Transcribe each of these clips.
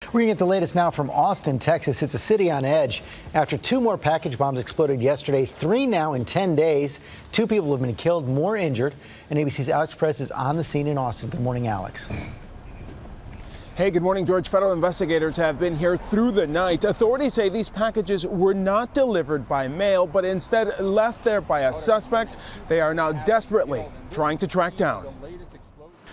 We're going to get the latest now from Austin, Texas. It's a city on edge after 2 more package bombs exploded yesterday, 3 now in 10 days. 2 people have been killed, more injured. And ABC's Alex Perez is on the scene in Austin. Good morning, Alex. Hey, good morning, George. Federal investigators have been here through the night. Authorities say these packages were not delivered by mail, but instead left there by a suspect they are now desperately trying to track down.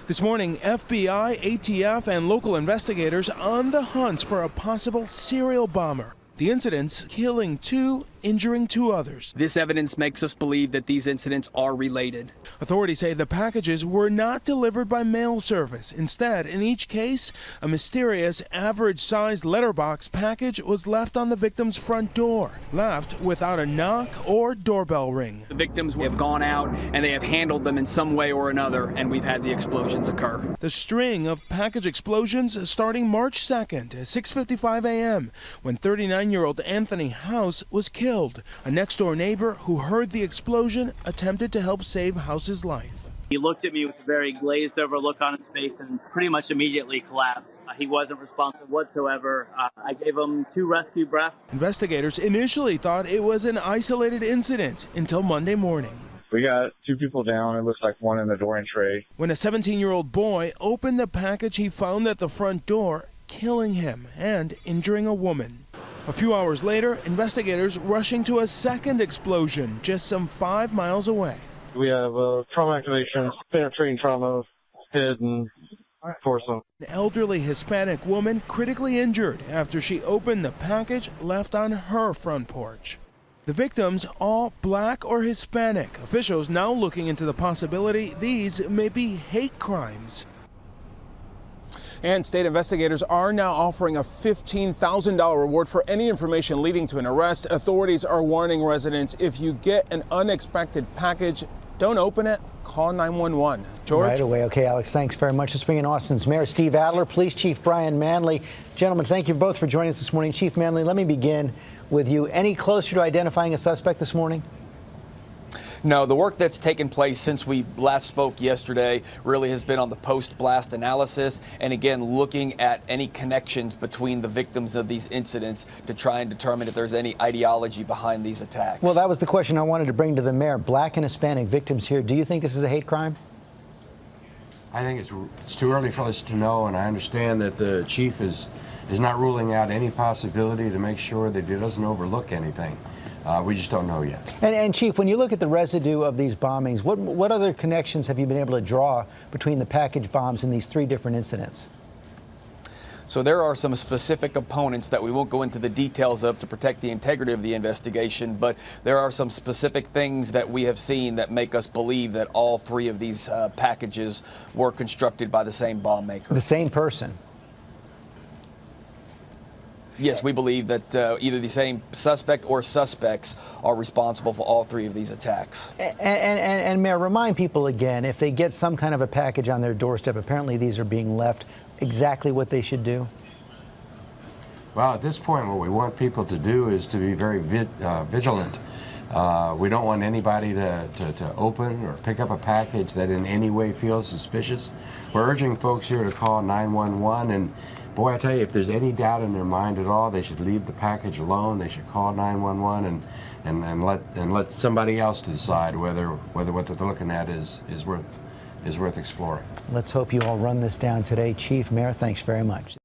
This morning, FBI, ATF, and local investigators on the hunt for a possible serial bomber. The incidents killing 2, injuring 2 others. This evidence makes us believe that these incidents are related. Authorities say the packages were not delivered by mail service. Instead, in each case, a mysterious average-sized letterbox package was left on the victim's front door, left without a knock or doorbell ring. The victims have gone out and they have handled them in some way or another, and we've had the explosions occur. The string of package explosions starting March 2nd at 6:55 a.m. when 39-year-old Anthony House was killed. A next-door neighbor who heard the explosion attempted to help save House's life. He looked at me with a very glazed over look on his face and pretty much immediately collapsed. He wasn't responsive whatsoever. I gave him 2 rescue breaths. Investigators initially thought it was an isolated incident until Monday morning. We got 2 people down. It looks like 1 in the door and tray. When a 17-year-old boy opened the package he found at the front door, killing him and injuring a woman. A few hours later, investigators rushing to a second explosion just some 5 miles away. We have trauma activation, penetrating trauma, head and torso. An elderly Hispanic woman critically injured after she opened the package left on her front porch. The victims all black or Hispanic. Officials now looking into the possibility these may be hate crimes. And state investigators are now offering a $15,000 reward for any information leading to an arrest. Authorities are warning residents, if you get an unexpected package, don't open it, call 911. George? Right away. Okay, Alex, thanks very much. Let's bring in Austin's Mayor Steve Adler, Police Chief Brian Manley. Gentlemen, thank you both for joining us this morning. Chief Manley, let me begin with you. Any closer to identifying a suspect this morning? No, the work that's taken place since we last spoke yesterday really has been on the post-blast analysis and, again, looking at any connections between the victims of these incidents to try and determine if there's any ideology behind these attacks. Well, that was the question I wanted to bring to the mayor. Black and Hispanic victims here. Do you think this is a hate crime? I think it's too early for us to know, and I understand that the chief is not ruling out any possibility to make sure that he doesn't overlook anything. We just don't know yet. And Chief, when you look at the residue of these bombings, what other connections have you been able to draw between the package bombs and these 3 different incidents? So there are some specific components that we won't go into the details of to protect the integrity of the investigation, but there are some specific things that we have seen that make us believe that all 3 of these packages were constructed by the same bomb maker. The same person? Yes, we believe that either the same suspect or suspects are responsible for all 3 of these attacks. And Mayor, remind people again, if they get some kind of a package on their doorstep, apparently these are being left, exactly what they should do? Well, at this point, what we want people to do is to be very vigilant. We don't want anybody to open or pick up a package that in any way feels suspicious. We're urging folks here to call 911, and boy, I tell you, if there's any doubt in their mind at all, they should leave the package alone. They should call 911 and let somebody else decide whether what they're looking at is worth exploring. Let's hope you all run this down today. Chief, Mayor, thanks very much.